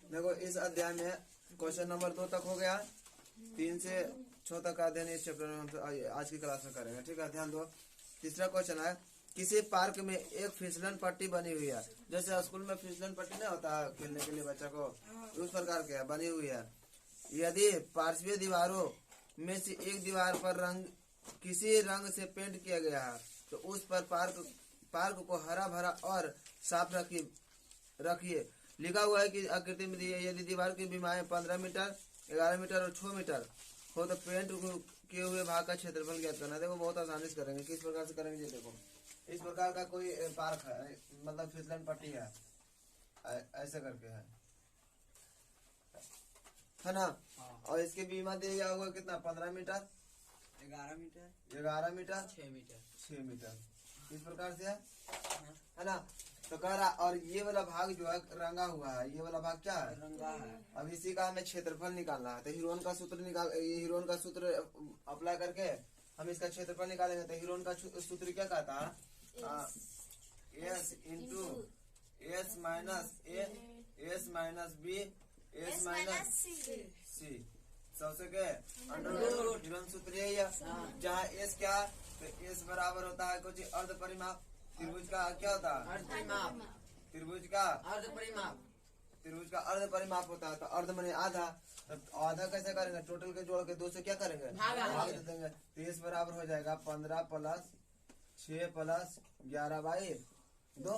देखो इस अध्याय में क्वेश्चन नंबर 2 तक हो गया। 3 से 6 तक का अध्ययन इस चैप्टर में हम आज की क्लास में करेंगे। ठीक है, ध्यान दो। तीसरा क्वेश्चन है, किसी पार्क में एक फिसलन पट्टी बनी हुई है। जैसे स्कूल में फिसलन पट्टी नहीं होता खेलने के लिए बच्चा को, उस प्रकार की बनी हुई है। यदि पार्श्वीय दीवारों में से एक दीवार पर किसी रंग से पेंट किया गया है तो उस पर पार्क को हरा भरा और साफ रखिए। लिखा हुआ है कि आकृति में दी है, यदि दीवार की विमाएं 15 मीटर, 11 मीटर और 6 मीटर हो तो पेंट किए हुए भाग का क्षेत्रफल ज्ञात करना। देखो बहुत आसानी से करेंगे। किस प्रकार से करेंगे ये देखो। इस प्रकार का कोई पार्क है, मतलब फिसलन पट्टी है, ऐसे करके है ना। और इसकी बीमा दिया हुआ कितना, 15 metre, 11 metre, 11 metre, 6 metre, 6 metre. इस प्रकार से है ना। तो कह रहा, और ये वाला भाग जो है रंगा हुआ है, ये वाला भाग क्या है, रंगा है। अब इसी का हमें क्षेत्रफल निकालना है। तो हीरोन का सूत्र अप्लाई करके हम इसका क्षेत्रफल निकालेंगे। तो हीरोन का सूत्र क्या कहता है, S into S minus A, S minus B, S minus C. सबसे के अंडर हीरोन सूत्र यही है। जहाँ एस क्या, तो एस बराबर होता है कुछ अर्ध परिमाप। त्रिभुज का क्या होता है, अर्ध परिमाप। त्रिभुज का अर्ध परिमाप, त्रिभुज का अर्ध परिमाप होता है। तो अर्ध माने आधा, तो आधा कैसे करेंगे, टोटल के जोड़ के 2 से क्या करेंगे, भाग दे देंगे। तो इस बराबर हो जाएगा 15 प्लस 6 प्लस 11 बाई 2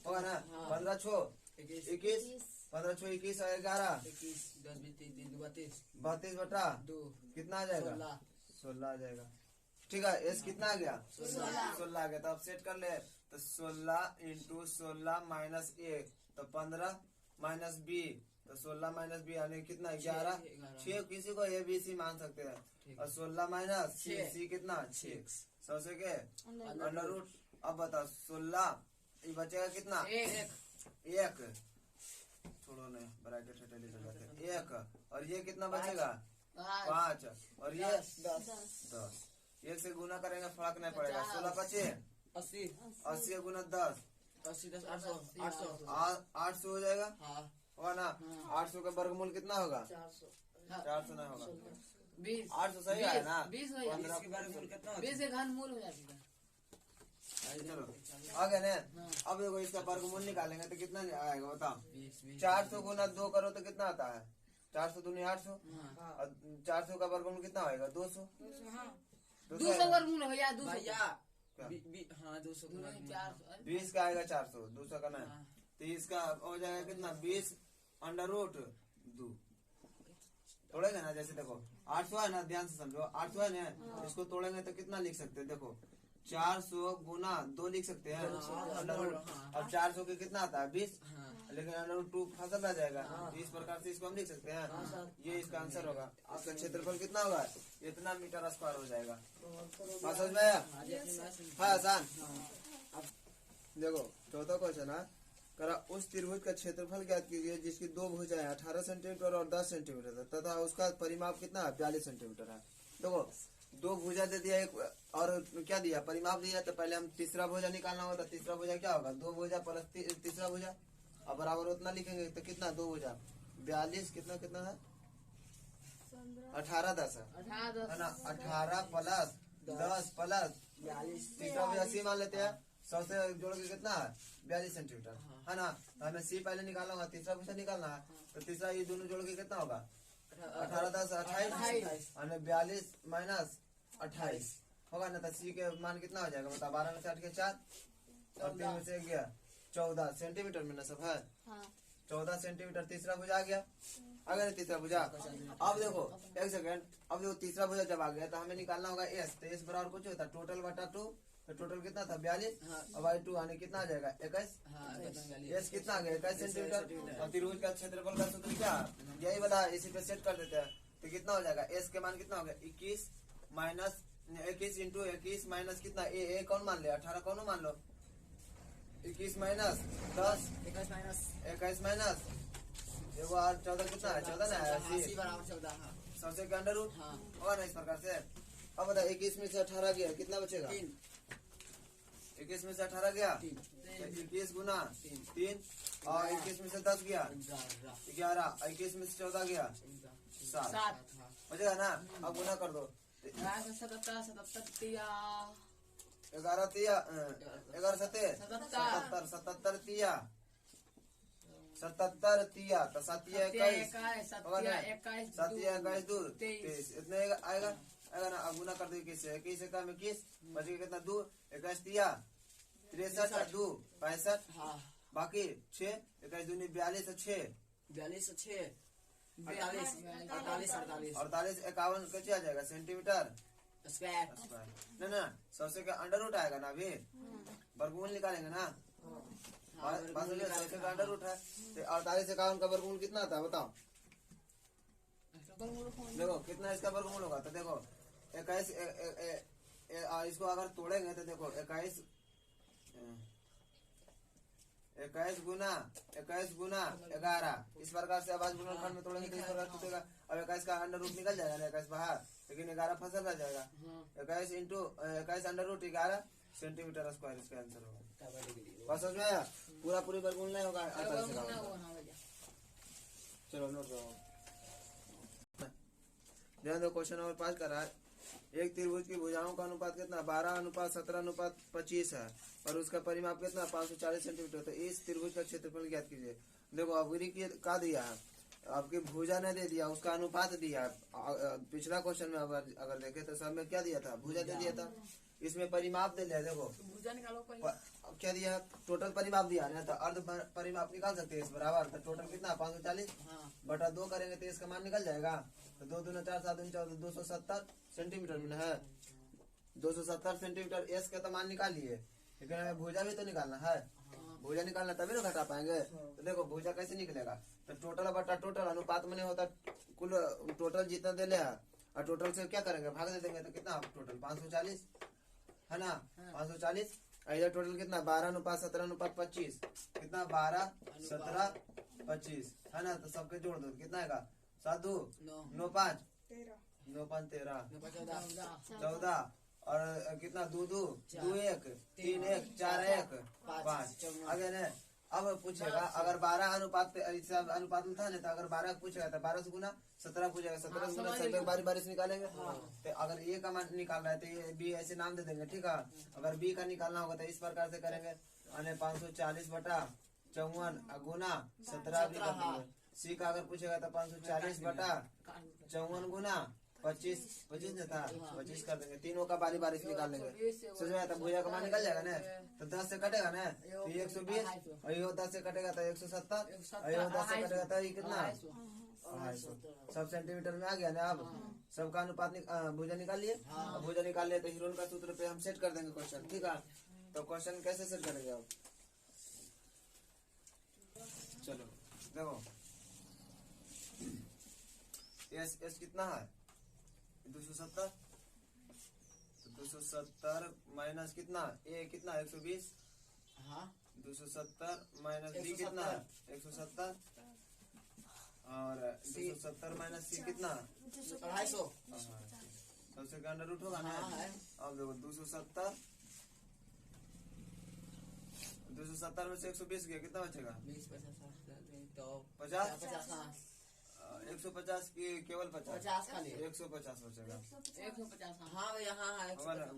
होगा ना। 15 6 21, 15 6 21 और 11 21, 10 32, 32 बटा 2 कितना आ जाएगा, 16 आ जाएगा। ठीक है, एस कितना आ गया, 16 आ गया। तो अब सेट कर ले। तो 16 इंटू 16 माइनस 1 तो 15 माइनस बी, तो 16 माइनस बी यानी कितना, 11। 6 किसी को ए बी सी मान सकते हैं। और 16 माइनस सी कितना, 6। सबसे के अंडर रूट। अब बताओ 16 ये बचेगा कितना, 1। छोड़ो नहीं, ब्रैकेट हटा ले जाते 1। और ये कितना बचेगा, 5। और ये 10। 1 से गुना करेंगे फर्क नहीं पड़ेगा। 16 बचे 80, 80 गुना 10, 80 10 800, 800 हो जाएगा, होगा ना। 800 का वर्गमूल कितना होगा, 400 नहीं होगा, 20, 800 सही है ना। 20 हो जाएगा। इसके वर्गमूल कितना होता है, 20 का घनमूल हो जाएगा। चलो आ गया ना। अब देखो इसका वर्गमूल निकालेंगे तो कितना आएगा बताओ। 400 गुना 2 करो तो कितना आता है, 400 दूनी 800। और 400 का वर्गमूल कितना होगा, 200। 200 वर्गमूल भैया, 200 हाँ 200 20 का आएगा 400, 200 का नहीं। तो इसका हो जाएगा कितना, 20 अंडर रूट 2 तोड़ेंगे ना। जैसे देखो 800 है ना, ध्यान से समझो, 800 है ना, इसको तोड़ेंगे तो कितना लिख सकते हैं, देखो 400 गुना 2 लिख सकते हैं अंडर रूट। अब 400 के कितना आता है, 20, लेकिन अंडर रूट 2 फसल रह जाएगा। तो इस प्रकार से इसको हम लिख सकते हैं। ये इसका आंसर होगा। आपका क्षेत्रफल कितना होगा, इतना मीटर स्क्वायर हो जाएगा। बात समझ में आया, है आसान। देखो चौथा क्वेश्चन है, करा उस त्रिभुज का क्षेत्रफल ज्ञात कीजिए जिसकी 2 भुजाएं 18 सेंटीमीटर और 10 सेंटीमीटर तथा उसका परिमाप कितना है, 42 सेंटीमीटर है। देखो 2 भुजा दे दिया, एक और क्या दिया, परिमाप दिया। तो पहले हम तीसरा भुजा निकालना होगा। तीसरा भुजा क्या होगा, 2 भुजा प्लस तीसरा भुजा, अब बराबर उतना लिखेंगे। तो कितना, 2 भुजा 42, कितना कितना है, 18 10 है ना। 18 प्लस 10 प्लस 42, तीसरा भुजा सी मान लेते हैं। 100 से जोड़ के कितना है, 42 सेंटीमीटर है ना। तो हमें सी पहले निकालना होगा, तीसरा भुजा निकालना है। तो तीसरा ये दोनों जोड़ के कितना होगा, 18 10 28 और 42 माइनस 28 होगा ना। तो सी के मान कितना हो जाएगा बता, 12 में से 8 के 4 और 3 में से 1 गया, 14 सेंटीमीटर में ना सब है। 14 सेंटीमीटर तीसरा भुजा आ गया। अगर तीसरा भुजा, अब देखो एक सेकंड, अब देखो तीसरा भुजा जब आ गया तो हमें निकालना होगा एस। तो एस बराबर कुछ होता है टोटल बटा 2। तो टोटल कितना था, 42 और बाई 2 आने कितना आ जाएगा, 21। एस कितना आ गया, 21 सेंटीमीटर। और त्रिभुज का क्षेत्रफल का सूत्र क्या, यही वाला, इसी पे सेट कर देते हैं। तो कितना हो जाएगा, एस के मान कितना हो गया, 21 माइनस 21 इंटू 21 माइनस कितना, ए कौन मान ले, 18 कौन मान लो, 21 माइनस 10, 21 माइनस 14 कितना है, 14 ना, 80 बराबर 14। सबसे के अंडर रूट होगा ना इस प्रकार से। अब बता 21 में से 18 गया, कितना बचेगा, 3। 21 में से 18 गया, 21 गुना 3 और 21 में से 10 गया 11, 21 में से 14 गया 7 7 बचेगा ना। अब गुना कर दो 77 77 तिया 11 तिया 11 सते 77 77 तिया 77 तिया तो 7 तिया 21 7 तिया 21 दूर 23 इतने आएगा ना। अब गुना कर दो 21 से 21 का 21 बचेगा कितना 2 21 तिया 63 2 65 हाँ बाकी 6 21 दूनी 42 6 42 6 42 48 48 51 कैसे आ जाएगा सेंटीमीटर स्क्वायर ना सबसे का अंडर रूट आएगा ना। अभी वर्गमूल निकालेंगे ना। सबसे का अंडर रूट है तो 48 51 का वर्गमूल कितना आता है बताओ। देखो कितना इसका वर्गमूल होगा तो देखो 21 इसको अगर तोड़ेंगे तो देखो 21 गुना 11 इस प्रकार से आवाज गुणनखंड में तोड़ेंगे तो इस प्रकार टूटेगा। अब 21 का अंडर रूट निकल जाएगा ना 21 बाहर लेकिन 11 फसल रह जाएगा। 21 into 21 under root 11 centimetre square इसका आंसर होगा। बस समझ में आया। पूरा पूरी वर्गमूल नहीं होगा 48 का। चलो नोट करो ध्यान दो। क्वेश्चन नंबर 5 का रहा है एक त्रिभुज की भुजाओं का अनुपात कितना 12:17:25 है और उसका परिमाप कितना 540 सेंटीमीटर। तो इस त्रिभुज का क्षेत्रफल ज्ञात कीजिए। देखो अवरी का दिया है आपकी भुजा ने दे दिया उसका अनुपात दिया है। पिछला क्वेश्चन में अगर देखे तो सब में क्या दिया था भुजा दे दिया था। इसमें परिमाप दे दिया। देखो भुजा निकालो क्या दिया टोटल परिमाप दिया ना तो अर्ध परिमाप निकाल सकते हैं इस बराबर। तो टोटल कितना 540 बटा 2 करेंगे तो इसका मान निकल जाएगा। तो 2 दूना 4 7 दूनी 14 270 सेंटीमीटर में है 270 सेंटीमीटर। एस का तो मान निकाल लिए लेकिन हमें भुजा भी तो निकालना है। भुजा निकालना तभी ना घटा पाएंगे। तो देखो भुजा कैसे निकलेगा तो टोटल बटा टोटल अनुपात में नहीं होता कुल टोटल जितना दे ले और टोटल से क्या करेंगे भाग दे देंगे तो कितना टोटल 540 है ना 540। इधर टोटल कितना 12:17:25 कितना 12:17:25 है ना। तो सबके जोड़ दो कितना आएगा 7 2 9 5 9 5 13 14 और कितना 2 2 2 1 3 1 4 1 5 आगे ने। अब पूछेगा अगर 12 अनुपात अनुपात में था ना तो अगर 12 पूछेगा तो 12 से गुना 17 पूछेगा 17 से गुना सब बारी बारी से निकालेंगे। तो अगर ए का मान निकाल रहा है तो ये बी ऐसे नाम दे देंगे ठीक है। अगर बी का निकालना होगा तो इस प्रकार से करेंगे 540 बटा 54 गुना 17 भी कर देंगे। सी का अगर पूछेगा तो 540 बटा 54 गुना 25 नहीं था 25 कर देंगे। तीनों का बारी बारी से निकाल लेंगे। समझ में आया। भुजा का मान निकल जाएगा ना तो 10 से कटेगा ना तो 120 और ये 10 से कटेगा तो 170 और ये 10 से कटेगा तो ये कितना 250 सब सेंटीमीटर में आ गया ना। अब सबका अनुपात भुजा निकाल लिए। अब भुजा निकाल लिए तो हीरोन का सूत्र पे हम सेट कर देंगे क्वेश्चन ठीक है। तो क्वेश्चन कैसे सेट करेंगे अब चलो देखो एस कितना है 270 तो 270 माइनस कितना ए कितना 120 270 माइनस बी कितना 170 और 270 माइनस सी कितना 250 सबसे का अंडर रूट होगा ना। अब देखो 270 में से 120 गया कितना बचेगा 50 150 की केवल 50 खाली 150 बचेगा 150 हाँ भैया हाँ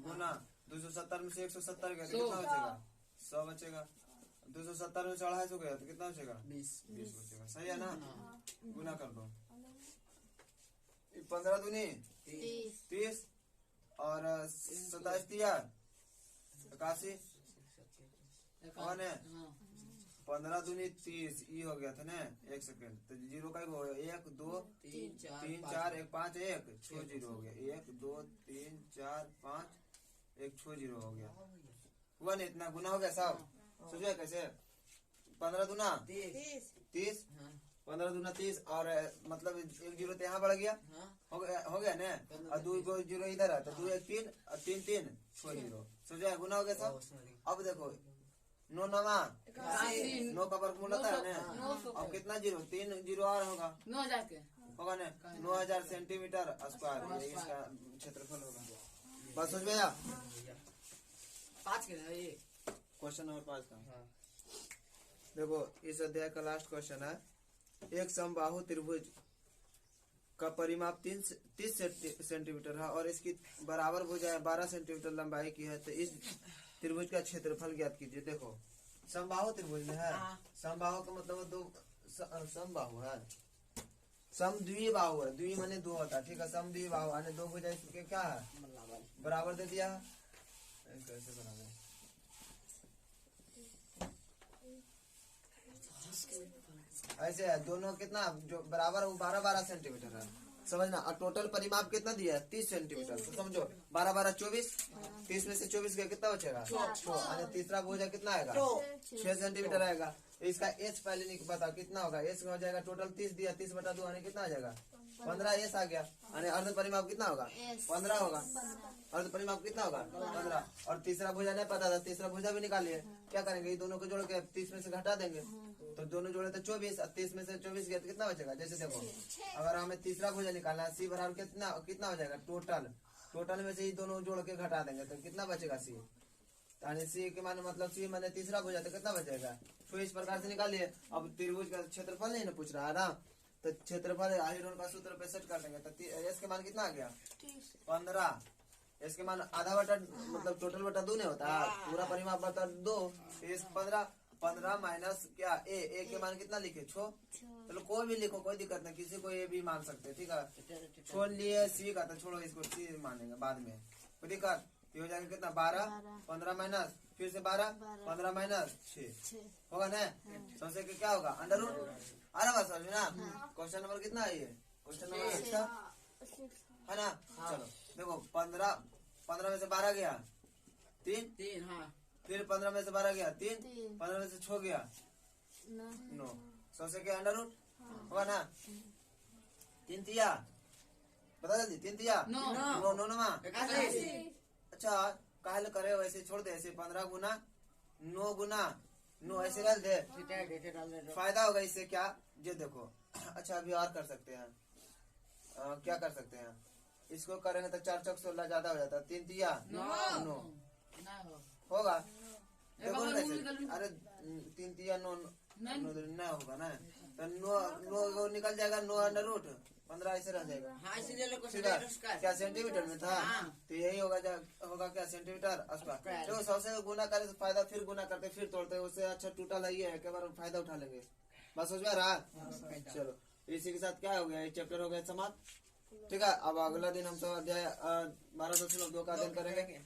गुना 270 में से 170 गया तो कितना बचेगा 100 बचेगा। 270 में से 250 गया तो कितना बचेगा 20 बचेगा। सही है ना। गुना कर दो 15 दूनी 30 और 27 तिया 81 कौन है 15 दूनी 30 ये हो गया था ना 1 सेकेंड तो जीरो का हो गया 1 2 3 4 1 5 1 6 जीरो हो गया 1 2 3 4 5 1 6 जीरो हो गया हुआ नहीं इतना गुना हो गया साहब। सोचिए कैसे 15 दूना 30 15 दूना 30 और मतलब 1 जीरो तो यहाँ बढ़ गया हो गया ना और 2 जीरो इधर है तो 2 1 3 और 3 3 6 जीरो। सोचिए गुना हो गया साहब। अब देखो 9 9 का वर्गमूल होता है ना। अब कितना जीरो 3 जीरो और होगा 9000 के होगा ना 9000 सेंटीमीटर स्क्वायर इसका क्षेत्रफल होगा। बस समझ में आया 5 के ना ये क्वेश्चन नंबर 5 का देखो इस अध्याय का लास्ट क्वेश्चन है, एक समबाहु त्रिभुज का परिमाप 30 सेंटीमीटर है और इसकी बराबर भुजा 12 सेंटीमीटर लंबाई की है, तो इस त्रिभुज का क्षेत्रफल ज्ञात कीजिए। देखो समबाहु त्रिभुज में है, समबाहु का मतलब दो समबाहु है, समद्विबाहु है, द्वि माने दो होता है, ठीक है। समद्विबाहु यानी दो भुजा इसके क्या है बराबर दे दिया, कैसे बराबर ऐसे है, दोनों कितना जो बराबर वो 12-12 सेंटीमीटर है, समझना। और टोटल परिमाप कितना दिया है 30 सेंटीमीटर, तो समझो 12-12 24, 30 में से 24 का कितना बचेगा 6, तीसरा भुजा कितना आएगा 6 सेंटीमीटर आएगा। इसका एच पहले नहीं पता कितना होगा, एच हो जाएगा टोटल 30 दिया, 30/2 यानी कितना आ जाएगा 15 एस आ गया, यानी अर्ध परिमाप कितना होगा 15 होगा, अर्ध परिमाप कितना होगा 15। और तीसरा भुजा नहीं पता था, तीसरा भुजा भी निकालिए, क्या करेंगे ये दोनों को जोड़ के 30 में से घटा देंगे, तो दोनों जोड़े तो 24, 30 में से 24 गया तो कितना बचेगा। जैसे देखो अगर हमें तीसरा भुजा निकालना है, सी बराबर कितना कितना हो जाएगा टोटल में से ही दोनों जोड़ के घटा देंगे तो कितना बचेगा सी, यानी सी के माने मतलब सी माने तीसरा भुजा तो कितना बचेगा। तो इस प्रकार से निकालिए। अब त्रिभुज का क्षेत्रफल नहीं ना पूछ रहा है ना, तो क्षेत्रफल आयरन का सूत्र पे सेट कर देंगे, तो एस के मान कितना आ गया 15, इसके मान आधा बटा मतलब टोटल बटा 2 नहीं होता, पूरा परिमाप बटा 2, इस 15 माइनस क्या ए के मान कितना लिखे 6, चलो कोई भी लिखो कोई दिक्कत नहीं, किसी को ये भी मान सकते हैं, ठीक है। छोड़ लिए सी का तो छोड़ो, इसको सी मानेंगे बाद में, कोई दिक्कत। ये हो जाएगा कितना 12, 15 माइनस फिर से 12, 15 माइनस 6 होगा ना। समझे कि क्या होगा अंडर रूट, आ रहा बात समझ में ना। क्वेश्चन नंबर कितना है ये, क्वेश्चन नंबर 6 है ना। चलो देखो 15 में से 12 गया 3, फिर 15 में से 12 गया 3, 15 में से 6 गया 9, समझे कि अंडर रूट होगा ना। 3 तिया बता जल्दी, 3 तिया 9 अच्छा काहे करे वैसे छोड़ दे, ऐसे 15 गुना 9 गुना 9 ऐसे डाल दे, फायदा होगा इससे क्या ये देखो। अच्छा अभी और कर सकते हैं, क्या कर सकते हैं, इसको करेंगे तो 4 चौक 16 ज्यादा हो जाता है, 3 तिया 9 होगा। देखो ना कैसे, अरे 3 तिया 9 नहीं होगा ना, तो 9 निकल जाएगा 9 अंडर रूट 15 ऐसे रह जाएगा। क्या सेंटीमीटर में था, तो यही होगा क्या सेंटीमीटर स्क्वायर। देखो 100 से गुना करे तो फायदा, फिर गुना करते फिर तोड़ते, उससे अच्छा टोटल है ये, एक बार फायदा उठा लेंगे, बस समझ में रहा। चलो इसी के साथ क्या हो गया, ये चैप्टर हो गया समाप्त, ठीक है। अब अगला दिन हम सब अध्याय 12.2 का अध्ययन करेंगे।